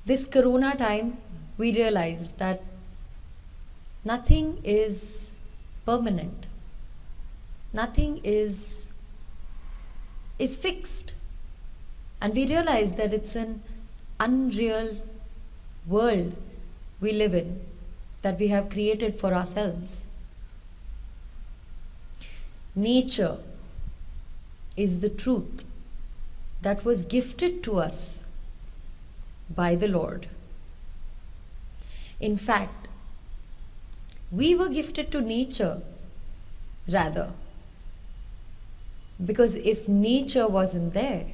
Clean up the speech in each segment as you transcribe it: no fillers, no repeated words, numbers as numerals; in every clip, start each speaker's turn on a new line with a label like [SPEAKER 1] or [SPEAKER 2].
[SPEAKER 1] This corona time, we realized that nothing is permanent. Nothing is fixed. And we realized that it's an unreal world we live in, that we have created for ourselves. Nature is the truth that was gifted to us by the Lord. In fact, we were gifted to nature, rather, because if nature wasn't there,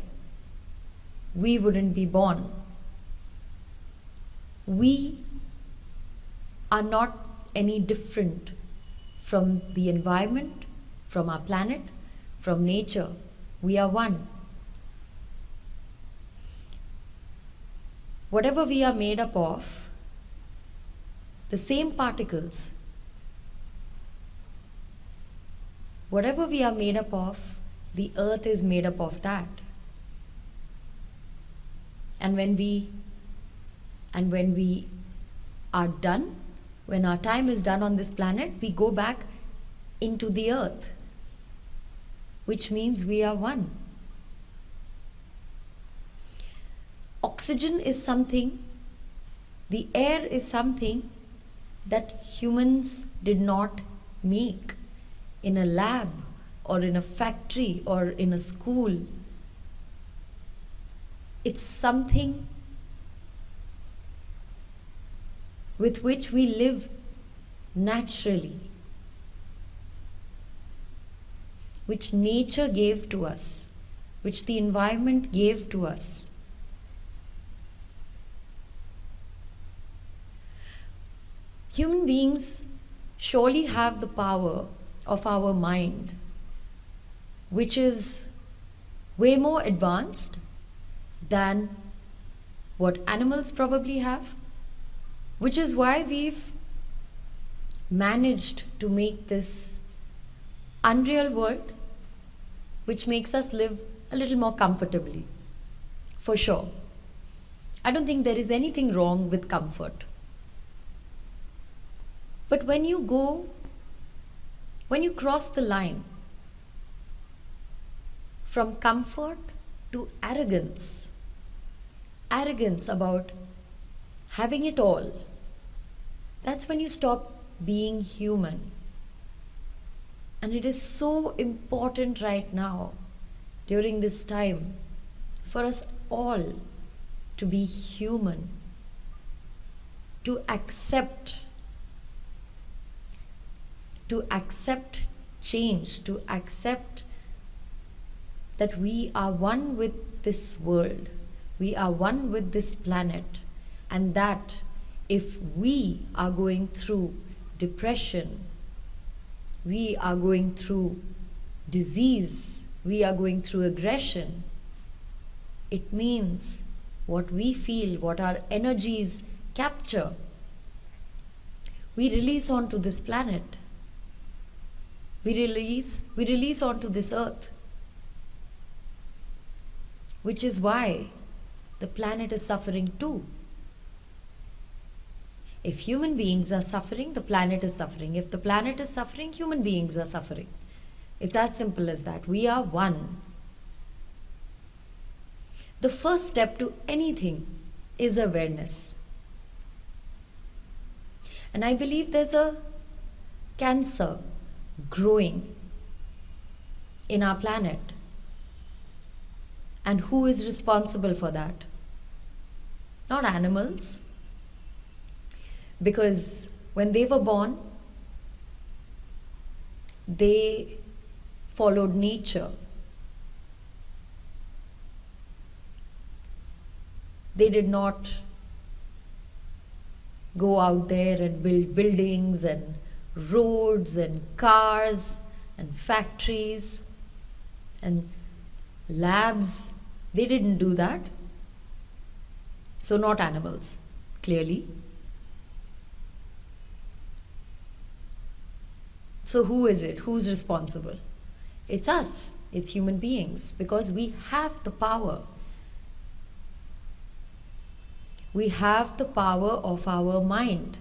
[SPEAKER 1] we wouldn't be born. We are not any different from the environment, from our planet, from nature. We are one. Whatever we are made up of, the same particles, whatever we are made up of, the earth is made up of that. And when we are done, when our time is done on this planet, we go back into the earth, which means we are one. Oxygen is something, the air is something that humans did not make in a lab or in a factory or in a school. It's something with which we live naturally, which nature gave to us, which the environment gave to us. Human beings surely have the power of our mind, which is way more advanced than what animals probably have, which is why we've managed to make this unreal world, which makes us live a little more comfortably, for sure. I don't think there is anything wrong with comfort. But when you cross the line from comfort to arrogance about having it all, that's when you stop being human. And it is so important right now, during this time, for us all to be human, to accept change, to accept that we are one with this world, we are one with this planet, and that if we are going through depression, we are going through disease, we are going through aggression, it means what we feel, what our energies capture, we release onto this planet. We release onto this earth, which is why the planet is suffering too. If human beings are suffering, the planet is suffering. If the planet is suffering, human beings are suffering. It's as simple as that. We are one. The first step to anything is awareness. And I believe there's a cancer growing in our planet. And who is responsible for that? Not animals. Because when they were born, they followed nature. They did not go out there and build buildings and roads and cars and factories and labs. They didn't do that. So not animals, clearly. So who is it? Who's responsible? It's us. It's human beings, because we have the power. We have the power of our mind.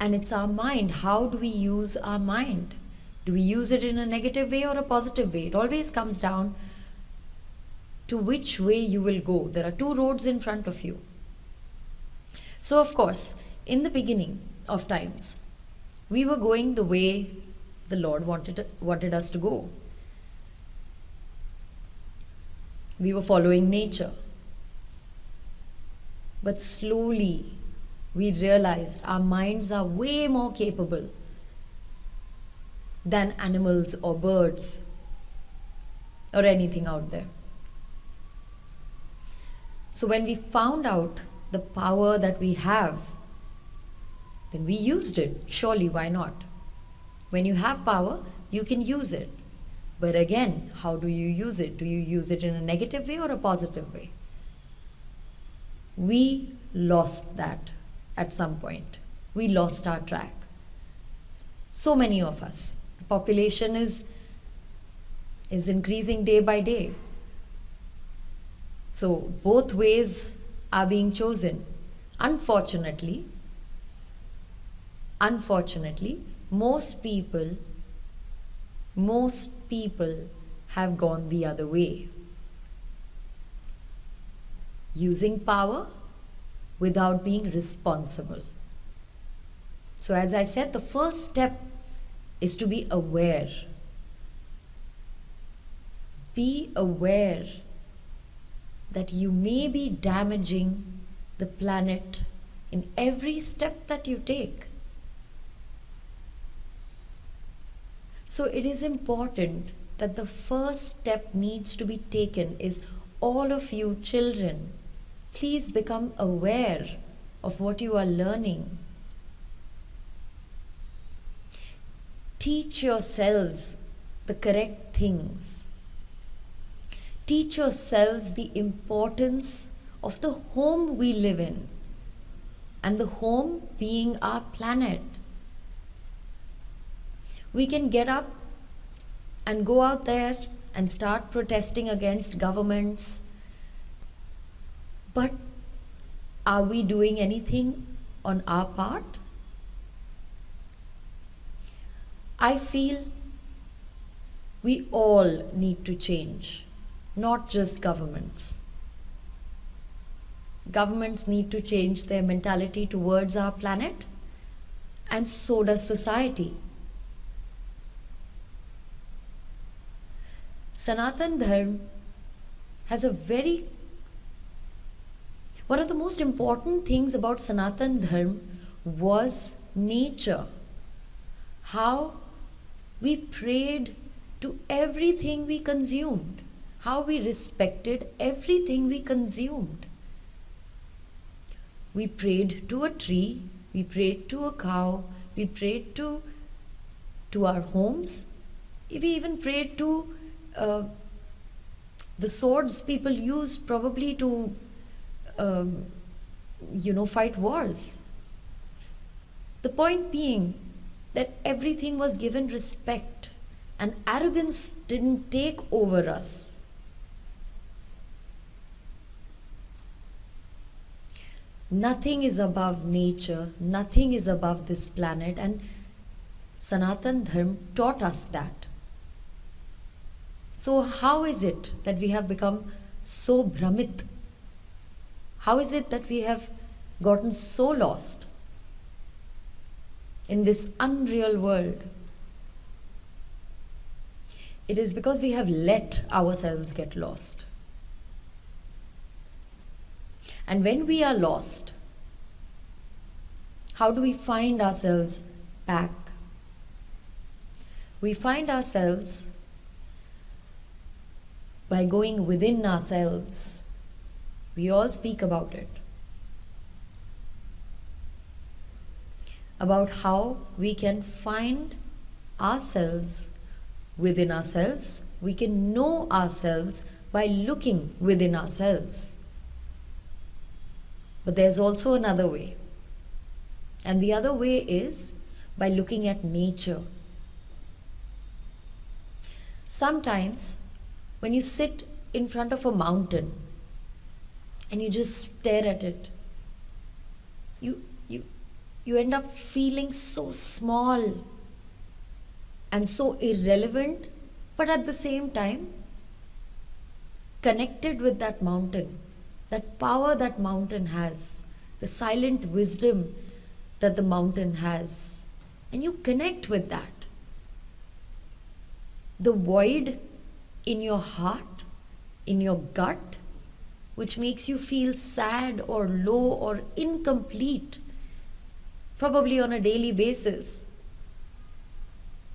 [SPEAKER 1] And it's our mind. How do we use our mind? Do we use it in a negative way or a positive way? It always comes down to which way you will go. There are two roads in front of you. So, of course, in the beginning of times, we were going the way the Lord wanted us to go. We were following nature. But slowly, we realized our minds are way more capable than animals or birds or anything out there. So when we found out the power that we have, then we used it. Surely, why not? When you have power, you can use it. But again, how do you use it? Do you use it in a negative way or a positive way? We lost that at some point. We lost our track. So many of us. The population is increasing day by day. So both ways are being chosen. Unfortunately, most people have gone the other way. Using power without being responsible. So as I said, the first step is to be aware. Be aware that you may be damaging the planet in every step that you take. So it is important that the first step needs to be taken is all of you children, please become aware of what you are learning. Teach yourselves the correct things. Teach yourselves the importance of the home we live in, and the home being our planet. We can get up and go out there and start protesting against governments. But are we doing anything on our part? I feel we all need to change, not just governments. Governments need to change their mentality towards our planet, and so does society. Sanatan Dharma has one of the most important things about Sanatan Dharma was nature. How we prayed to everything we consumed. How we respected everything we consumed. We prayed to a tree, we prayed to a cow, we prayed to our homes, we even prayed to the swords people used probably to fight wars. The point being that everything was given respect and arrogance didn't take over us. Nothing is above nature, nothing is above this planet, and Sanatan Dharma taught us that. So how is it that we have become so bhramit? How is it that we have gotten so lost in this unreal world? It is because we have let ourselves get lost. And when we are lost, how do we find ourselves back? We find ourselves by going within ourselves. We all speak about it. About how we can find ourselves within ourselves. We can know ourselves by looking within ourselves. But there's also another way. And the other way is by looking at nature. Sometimes when you sit in front of a mountain and you just stare at it, you you you end up feeling so small and so irrelevant, but at the same time connected with that mountain, that power that mountain has, the silent wisdom that the mountain has, and you connect with that. The void in your heart, in your gut, which makes you feel sad or low or incomplete, probably on a daily basis.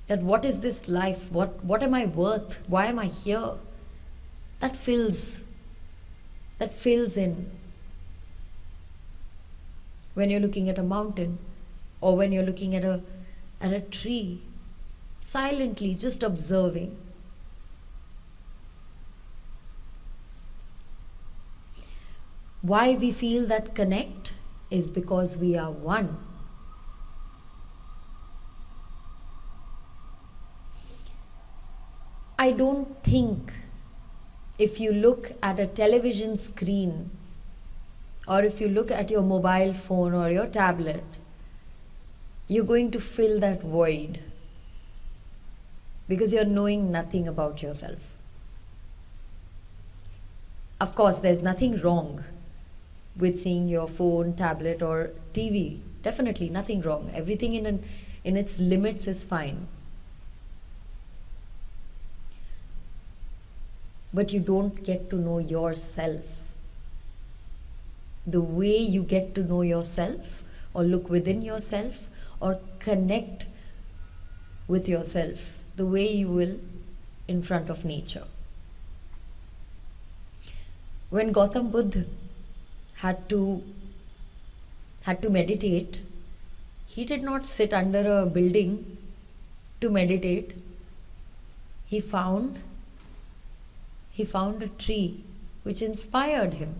[SPEAKER 1] That what is this life? What am I worth? Why am I here? That fills in. When you're looking at a mountain, or when you're looking at a tree, silently just observing. Why we feel that connect is because we are one. I don't think if you look at a television screen, or if you look at your mobile phone or your tablet, you're going to fill that void, because you're knowing nothing about yourself. Of course, there's nothing wrong with seeing your phone, tablet, or TV. Definitely nothing wrong. Everything in its limits is fine. But you don't get to know yourself. The way you get to know yourself, or look within yourself, or connect with yourself, the way you will in front of nature. When Gautam Buddha had to meditate, he did not sit under a building to meditate. He found a tree which inspired him.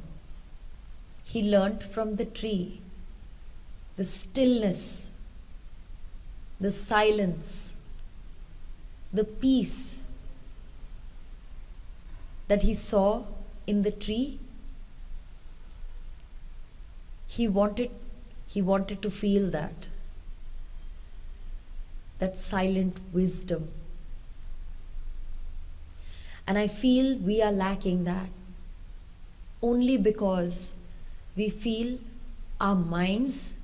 [SPEAKER 1] He learnt from the tree the stillness, the silence, the peace that he saw in the tree. He wanted to feel that silent wisdom. And I feel we are lacking that only because we feel our minds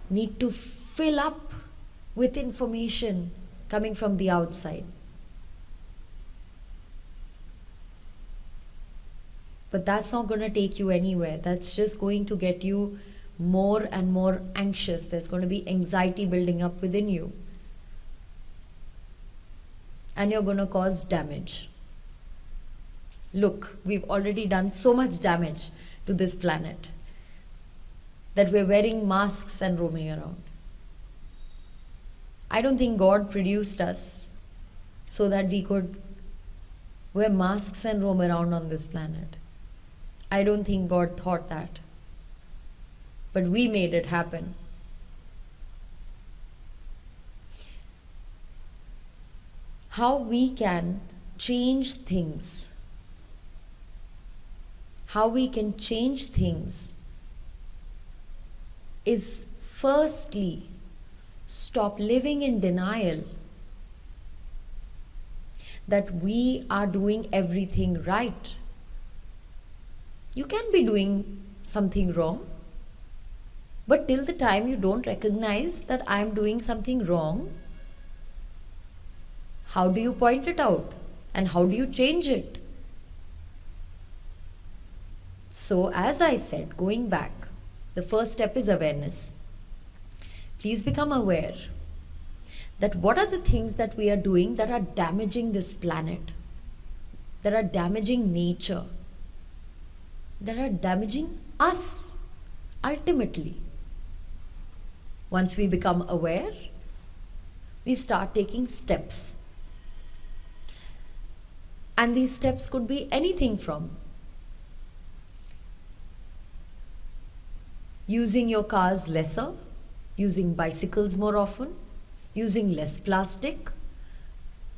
[SPEAKER 1] need to fill up with information coming from the outside. But that's not going to take you anywhere. That's just going to get you more and more anxious. There's going to be anxiety building up within you. And you're going to cause damage. Look, we've already done so much damage to this planet that we're wearing masks and roaming around. I don't think God produced us so that we could wear masks and roam around on this planet. I don't think God thought that. But we made it happen. How we can change things. How we can change things is firstly stop living in denial that we are doing everything right. You can be doing something wrong, but till the time you don't recognize that I am doing something wrong, how do you point it out and how do you change it? So, as I said, going back, the first step is awareness. Please become aware that what are the things that we are doing that are damaging this planet, that are damaging nature, that are damaging us ultimately. Once we become aware, we start taking steps. And these steps could be anything from using your cars lesser, using bicycles more often, using less plastic.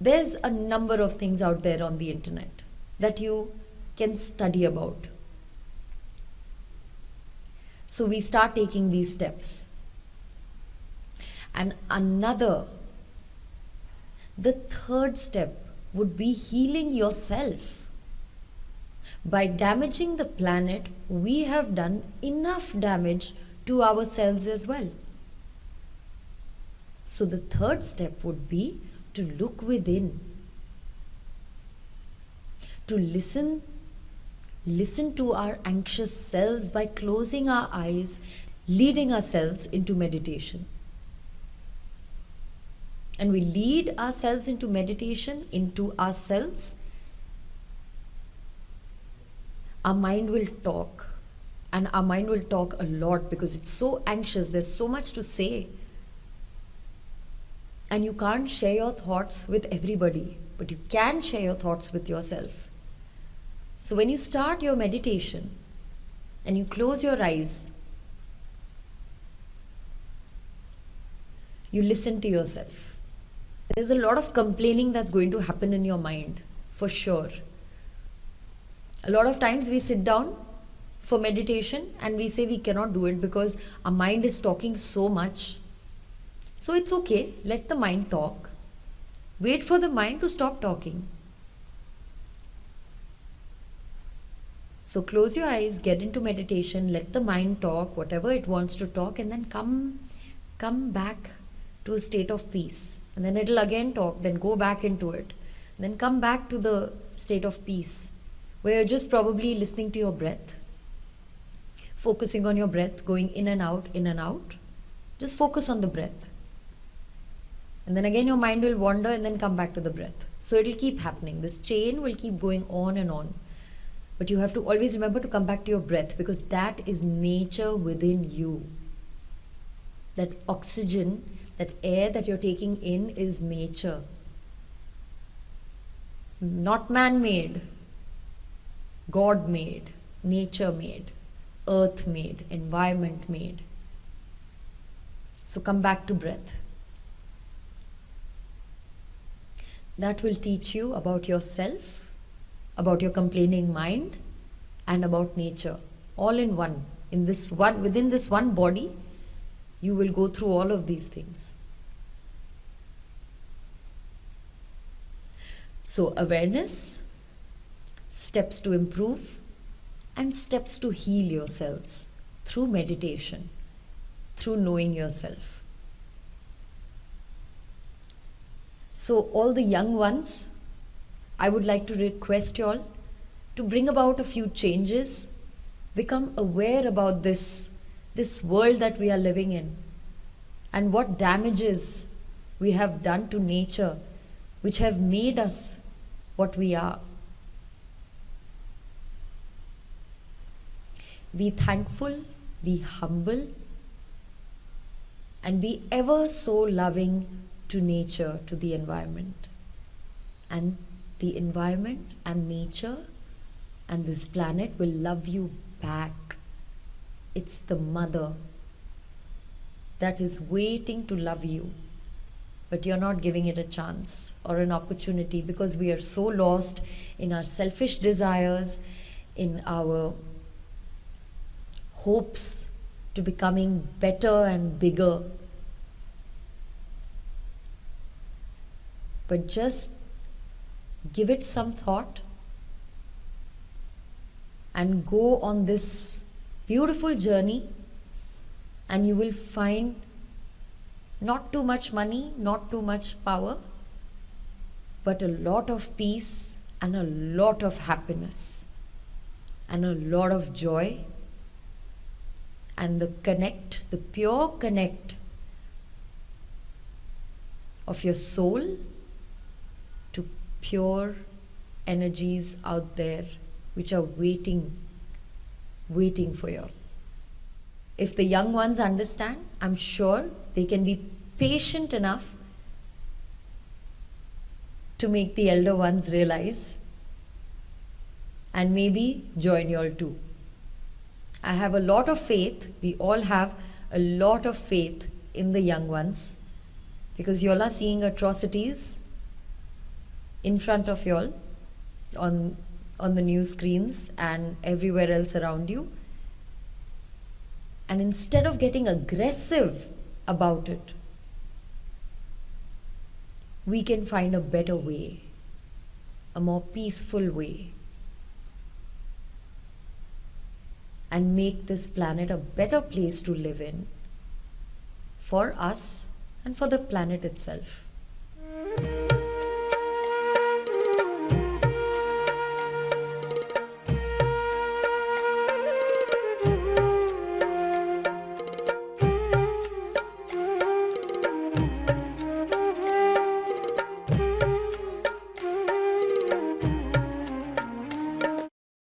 [SPEAKER 1] There's a number of things out there on the internet that you can study about. So we start taking these steps. And the third step would be healing yourself. By damaging the planet, we have done enough damage to ourselves as well. So the third step would be to look within, to listen to our anxious selves by closing our eyes, leading ourselves into meditation. And we lead ourselves into meditation, into ourselves. Our mind will talk, and our mind will talk a lot because it's so anxious. There's so much to say. And you can't share your thoughts with everybody, but you can share your thoughts with yourself. So when you start your meditation and you close your eyes, you listen to yourself. There's a lot of complaining that's going to happen in your mind, for sure. A lot of times we sit down for meditation and we say we cannot do it because our mind is talking so much. So it's okay, let the mind talk. Wait for the mind to stop talking. So close your eyes, get into meditation, let the mind talk, whatever it wants to talk, and then come back to a state of peace. And then it'll again talk, then go back into it. Then come back to the state of peace, where you're just probably listening to your breath, focusing on your breath, going in and out, in and out. Just focus on the breath. And then again your mind will wander and then come back to the breath. So it'll keep happening. This chain will keep going on and on. But you have to always remember to come back to your breath, because that is nature within you. That oxygen, that air that you're taking in is nature. Not man-made, God-made, nature-made, earth-made, environment-made. So come back to breath. That will teach you about yourself, about your complaining mind, and about nature, all in one. Within this one body, you will go through all of these things. So awareness, steps to improve, and steps to heal yourselves through meditation, through knowing yourself. So all the young ones, I would like to request you all to bring about a few changes, become aware about this world that we are living in, and what damages we have done to nature, which have made us what we are. Be thankful, be humble, and be ever so loving to nature, to the environment. And the environment and nature and this planet will love you back. It's the mother that is waiting to love you, but you're not giving it a chance or an opportunity, because we are so lost in our selfish desires, in our hopes to becoming better and bigger. But just give it some thought and go on this beautiful journey, and you will find not too much money, not too much power, but a lot of peace and a lot of happiness and a lot of joy, and the pure connect of your soul to pure energies out there which are waiting for you. If the young ones understand, I'm sure they can be patient enough to make the elder ones realize and maybe join you all too. I have a lot of faith, we all have a lot of faith in the young ones, because you all are seeing atrocities in front of you all on the news screens and everywhere else around you. And instead of getting aggressive about it, we can find a better way, a more peaceful way, and make this planet a better place to live in for us and for the planet itself.